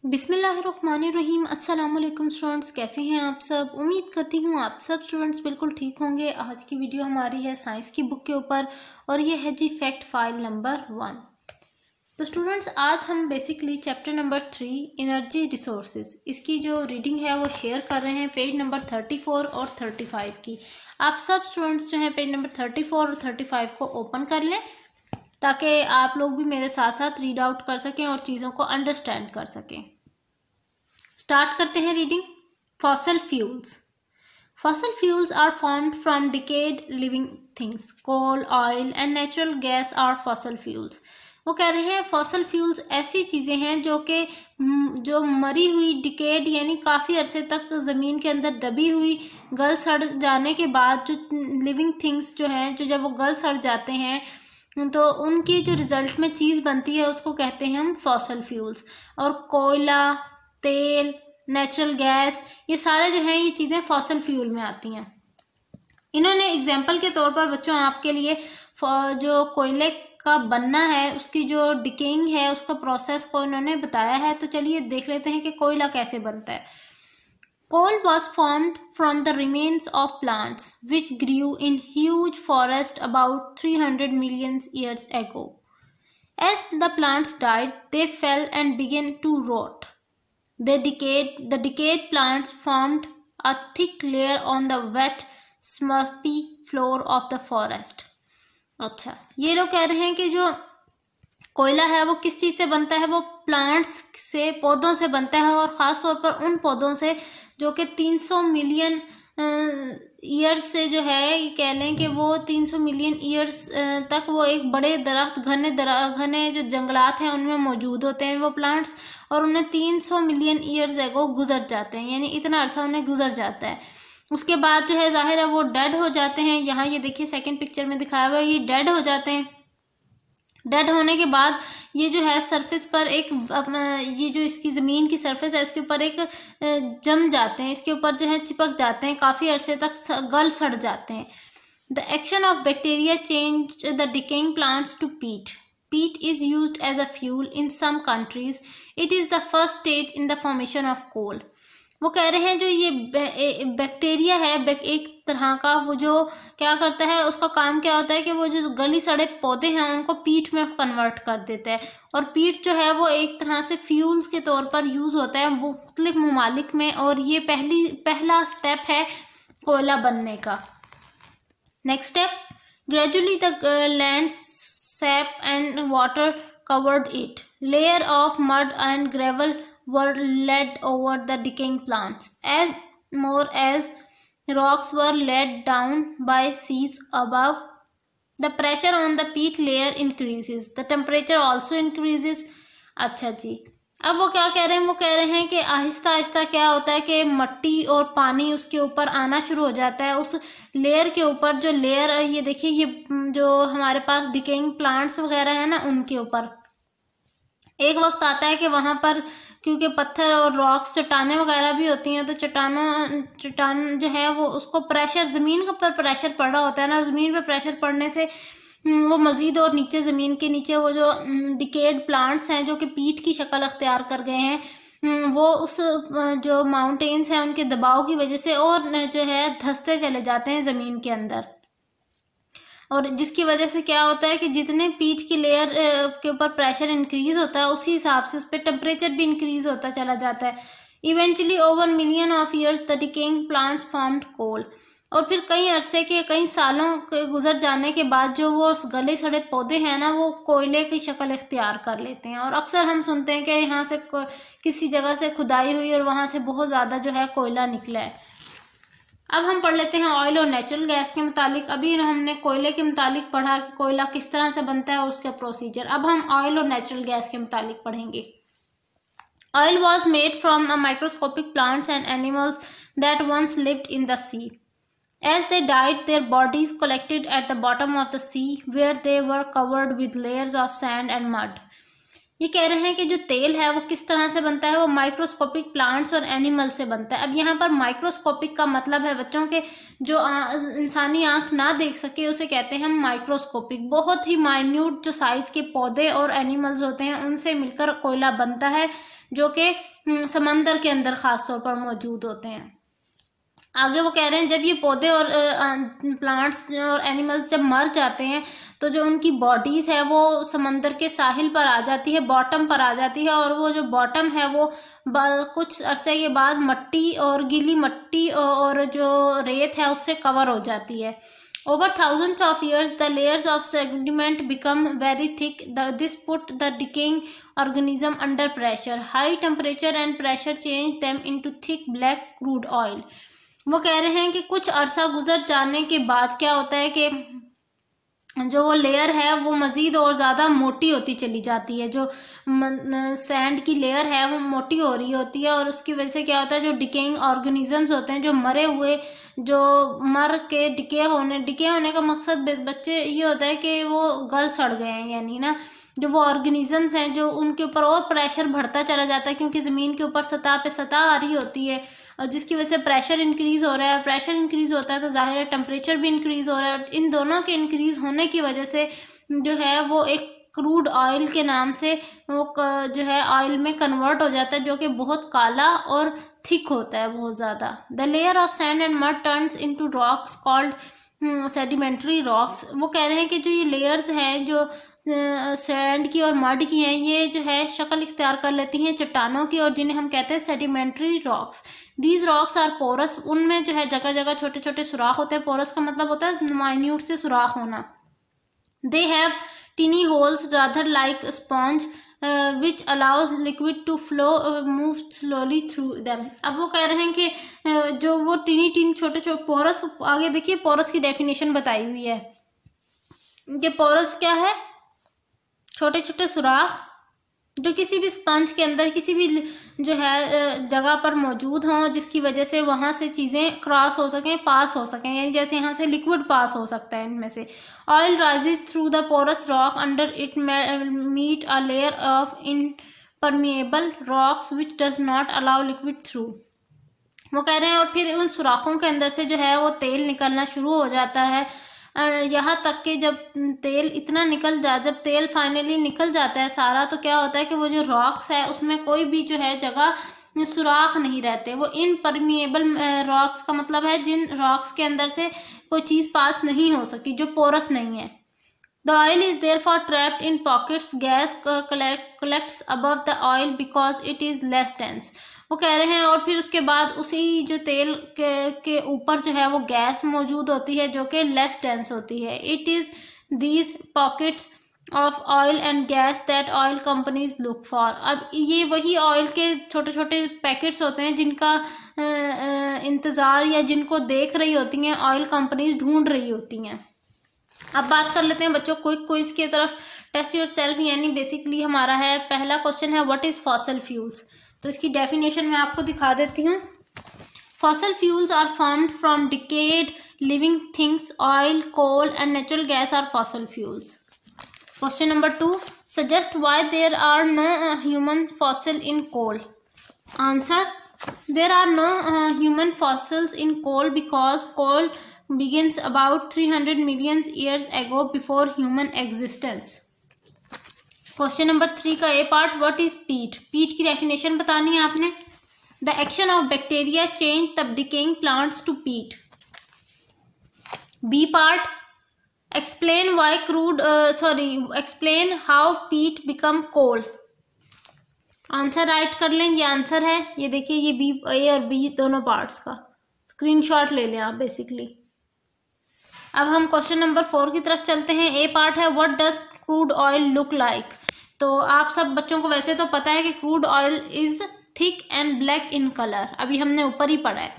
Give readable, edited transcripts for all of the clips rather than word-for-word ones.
बिस्मिल्लाहिर्रहमानिर्रहीम। अस्सलाम वालेकुम स्टूडेंट्स, कैसे हैं आप सब। उम्मीद करती हूँ आप सब स्टूडेंट्स बिल्कुल ठीक होंगे। आज की वीडियो हमारी है साइंस की बुक के ऊपर और ये है जी फैक्ट फाइल नंबर 1। तो स्टूडेंट्स आज हम basically chapter number 3 energy resources, इसकी जो रीडिंग है वो शेयर कर रहे हैं पेज नंबर 34 और 35 की। आप सब स्टूडेंट्स जो हैं पेज नंबर 34 और 35 को ओपन कर लें ताकि आप लोग भी मेरे साथ साथ रीड आउट कर सकें और चीज़ों को अंडरस्टैंड कर सकें। स्टार्ट करते हैं reading. Fossil fuels. Fossil fuels are formed from decayed living things. Coal, oil and natural gas are fossil fuels. वो कह रहे हैं फॉसल फ्यूल्स ऐसी चीज़ें हैं जो मरी हुई डिकेड यानी काफ़ी अरसे तक ज़मीन के अंदर दबी हुई गल सड़ जाने के बाद जो लिविंग थिंग्स जो हैं जो जब वो गल सड़ जाते हैं तो उनकी जो रिज़ल्ट में चीज़ बनती है उसको कहते हैं हम फॉसल फ्यूल्स। और कोयला, तेल, नेचुरल गैस, ये सारे जो हैं ये चीज़ें फॉसल फ्यूल में आती हैं। इन्होंने एग्जाम्पल के तौर पर बच्चों आपके लिए जो कोयले का बनना है उसकी जो डिकेइंग है उसका प्रोसेस को इन्होंने बताया है। तो चलिए देख लेते हैं कि कोयला कैसे बनता है। Coal was formed from the remains of plants which grew in huge forests about 300 million years ago. As the plants died, they fell and began to rot. The decayed plants formed a thick layer on the wet, swampy floor of the forest. अच्छा, ये लोग कह रहे हैं कि जो कोयला है वो किस चीज़ से बनता है, वो प्लांट्स से, पौधों से बनता है और ख़ास तौर पर उन पौधों से जो कि 300 मिलियन ईयर्स से जो है कह लें कि वो 300 मिलियन ईयर्स तक वो एक बड़े दरख्त घने जो जंगलात हैं उनमें मौजूद होते हैं वो प्लांट्स, और उन्हें 300 मिलियन ईयर्स एगो गुजर जाते हैं, यानी इतना अरसा उन्हें गुजर जाता है। उसके बाद जो है ज़ाहिर है वो डेड हो जाते हैं। यहाँ ये देखिए सेकंड पिक्चर में दिखाया हुआ है, ये डेड हो जाते हैं। डेड होने के बाद ये जो है सरफेस पर एक ये जो इसकी ज़मीन की सरफेस है उसके ऊपर एक जम जाते हैं, इसके ऊपर जो है चिपक जाते हैं, काफ़ी अरसे तक गल सड़ जाते हैं। The action of bacteria change the decaying plants to peat. Peat is used as a fuel in some countries. It is the first stage in the formation of coal. वो कह रहे हैं जो ये बैक्टीरिया है एक तरह का, वो जो क्या करता है उसका काम क्या होता है कि वो जो गली सड़े पौधे हैं उनको पीट में कन्वर्ट कर देता है, और पीट जो है वो एक तरह से फ्यूल्स के तौर पर यूज़ होता है मुख्तलिफ ममालिक में, और ये पहला स्टेप है कोयला बनने का। Next step, gradually the land SAP and water covered it. Layer of mud and gravel were laid over the decaying plants. As more as rocks were laid down by seas above, the pressure on the peat layer increases. The temperature also increases. अच्छा जी, अब वो क्या कह रहे हैं, वो कह रहे हैं कि आहिस्ता आहिस्ता क्या होता है कि मट्टी और पानी उसके ऊपर आना शुरू हो जाता है, उस लेयर के ऊपर। जो लेयर ये देखिए, ये जो हमारे पास डिकेइंग प्लांट्स वगैरह है ना उनके ऊपर एक वक्त आता है कि वहाँ पर क्योंकि पत्थर और रॉक्स, चट्टानें वगैरह भी होती हैं, तो चट्टान जो है वो उसको प्रेशर, ज़मीन पर प्रेशर पड़ रहा होता है ना, ज़मीन पर प्रेशर पड़ने से वो मज़ीद और नीचे ज़मीन के नीचे वो जो डिकेड प्लांट्स हैं जो कि पीट की शक्ल अख्तियार कर गए हैं वो उस जो माउंटेन्स हैं उनके दबाव की वजह से और जो है धंसते चले जाते हैं ज़मीन के अंदर, और जिसकी वजह से क्या होता है कि जितने पीट की लेयर के ऊपर प्रेशर इंक्रीज होता है उसी हिसाब से उस पर टेम्परेचर भी इंक्रीज होता चला जाता है। Eventually over million of years the decaying plants formed coal. और फिर कई अरसे के, कई सालों के गुजर जाने के बाद जो वो उस गले सड़े पौधे हैं ना वो कोयले की शक्ल इख्तियार कर लेते हैं, और अक्सर हम सुनते हैं कि यहाँ से किसी जगह से खुदाई हुई और वहाँ से बहुत ज़्यादा जो है कोयला निकला है। अब हम पढ़ लेते हैं ऑयल और नेचुरल गैस के मुतालिक। अभी हमने कोयले के मुतालिक पढ़ा कि कोयला किस तरह से बनता है और उसका प्रोसीजर। अब हम ऑयल और नेचुरल गैस के मुतालिक पढ़ेंगे। Oil was made from a microscopic plants and animals that once lived in the sea. As they died, their bodies collected at the bottom of the sea, where they were covered with layers of sand and mud. ये कह रहे हैं कि जो तेल है वो किस तरह से बनता है, वो माइक्रोस्कोपिक प्लांट्स और एनिमल से बनता है। अब यहाँ पर माइक्रोस्कोपिक का मतलब है बच्चों के जो इंसानी आंख ना देख सके उसे कहते हैं हम माइक्रोस्कोपिक। बहुत ही माइन्यूट जो साइज के पौधे और एनिमल्स होते हैं उनसे मिलकर कोयला बनता है, जो कि समंदर के अंदर खासतौर पर मौजूद होते हैं। आगे वो कह रहे हैं जब ये पौधे और प्लांट्स और एनिमल्स जब मर जाते हैं तो जो उनकी बॉडीज़ है वो समंदर के साहिल पर आ जाती है, बॉटम पर आ जाती है, और वो जो बॉटम है वो कुछ अरसे के बाद मट्टी और गीली मट्टी और जो रेत है उससे कवर हो जाती है। Over thousands of years, the layers of sediment become very thick. This put the decaying organism under pressure. High temperature and pressure change them into thick black crude oil. वो कह रहे हैं कि कुछ अरसा गुजर जाने के बाद क्या होता है कि जो वो लेयर है वो मज़ीद और ज़्यादा मोटी होती चली जाती है। जो सैंड की लेयर है वो मोटी हो रही होती है, और उसकी वजह से क्या होता है, जो डिकेइंग ऑर्गेनिजम्स होते हैं, जो मरे हुए, जो मर के डिके होने का मकसद बच्चे ये होता है कि वो गल सड़ गए हैं, यानी ना जो वो ऑर्गेनिजम्स हैं जो उनके ऊपर और प्रेशर बढ़ता चला जाता है, क्योंकि ज़मीन के ऊपर सतह पे सतह आ रही होती है, और जिसकी वजह से प्रेशर इंक्रीज़ हो रहा है। प्रेशर इंक्रीज़ होता है तो जाहिर है टेम्परेचर भी इंक्रीज़ हो रहा है। इन दोनों के इंक्रीज़ होने की वजह से जो है वो एक क्रूड ऑयल के नाम से वो जो है ऑयल में कन्वर्ट हो जाता है, जो कि बहुत काला और थिक होता है बहुत ज़्यादा। The layer of sand and mud turns into rocks called sedimentary rocks. वो कह रहे हैं कि जो ये लेयर्स हैं जो सैंड की और मड की हैं, ये जो है शक्ल इख्तियार कर लेती हैं चट्टानों की, और जिन्हें हम कहते हैं sedimentary rocks. These rocks are porous. उनमें जो है जगह जगह छोटे छोटे सुराख होते हैं। पोरस का मतलब होता है माइन्यूट से सुराख होना। They have tiny holes rather like sponge which allows liquid to flow move slowly through them. अब वो कह रहे हैं कि जो वो टीनी छोटे छोटे पोरस, आगे देखिए पोरस की डेफिनेशन बताई हुई है कि पोरस क्या है, छोटे छोटे सुराख जो किसी भी स्पंज के अंदर किसी भी जो है जगह पर मौजूद हों, जिसकी वजह से वहाँ से चीज़ें क्रॉस हो सकें, पास हो सकें, यानी जैसे यहाँ से लिक्विड पास हो सकता है इनमें से। Oil rises through the porous rock under it meet a layer of impermeable rocks which does not allow liquid through. वो कह रहे हैं और फिर उन सुराखों के अंदर से जो है वो तेल निकलना शुरू हो जाता है, यहाँ तक कि जब तेल इतना जब तेल फाइनली निकल जाता है सारा, तो क्या होता है कि वो जो रॉक्स है उसमें कोई भी जो है जगह सुराख नहीं रहते। वो इनपरमिएबल रॉक्स का मतलब है जिन रॉक्स के अंदर से कोई चीज़ पास नहीं हो सकी, जो पोरस नहीं है। The oil is therefore trapped in pockets. Gas collects above the oil because it is less dense. वो कह रहे हैं और फिर उसके बाद उसी जो तेल के ऊपर जो है वो गैस मौजूद होती है जो कि लेस डेंस होती है। It is these pockets of oil and gas that oil companies look for. अब ये वही ऑयल के छोटे छोटे पैकेट्स होते हैं जिनका इंतज़ार या जिनको देख रही होती हैं ऑयल कंपनीज, ढूंढ रही होती हैं। अब बात कर लेते हैं बच्चों क्विज की तरफ। टेस्ट योरसेल्फ यानी बेसिकली हमारा है पहला क्वेश्चन है व्हाट इज़ फॉसिल फ्यूल्स। तो इसकी डेफिनेशन मैं आपको दिखा देती हूँ। Fossil fuels are formed from decayed living things. Oil, coal and natural gas are fossil fuels. Question number 2, suggest why there are no human fossil in coal. Answer, there are no human fossils in coal because coal begins about 300 million years ago before human existence. Question number 3 का ए part, what is पीट। पीट की definition बतानी है आपने। The action of bacteria change the decaying plants to peat. B part, explain why explain how peat become coal. Answer write कर लें, ये आंसर है। ये देखिए ये बी, ए और बी दोनों पार्ट्स का स्क्रीनशॉट ले लें आप बेसिकली। अब हम क्वेश्चन नंबर 4 की तरफ चलते हैं। ए पार्ट है what does crude oil look like. तो आप सब बच्चों को वैसे तो पता है कि crude oil is thick and black in colour, अभी हमने ऊपर ही पढ़ा है।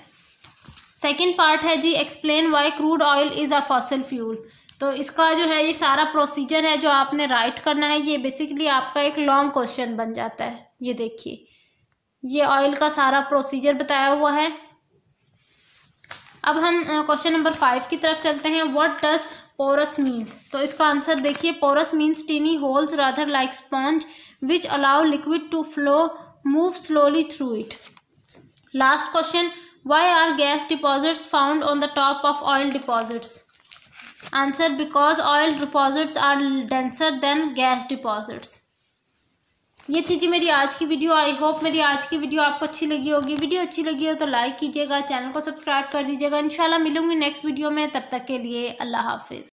सेकंड पार्ट है जी explain why crude oil is a fossil fuel. तो इसका जो है ये सारा प्रोसीजर है जो आपने राइट करना है। ये बेसिकली आपका एक लॉन्ग क्वेश्चन बन जाता है। ये देखिए ये ऑयल का सारा प्रोसीजर बताया हुआ है। अब हम क्वेश्चन नंबर 5 की तरफ चलते हैं। What does porous means. तो इसका आंसर देखिए, porous means tiny holes rather like sponge which allow liquid to flow move slowly through it. Last question, why are gas deposits found on the top of oil deposits? Answer, because oil deposits are denser than gas deposits. ये थी जी मेरी आज की video. I hope मेरी आज की video आपको अच्छी लगी होगी। वीडियो अच्छी लगी हो तो लाइक कीजिएगा, चैनल को सब्सक्राइब कर दीजिएगा। इंशाल्लाह मिलूंगी नेक्स्ट वीडियो में, तब तक के लिए अल्लाह हाफिज़।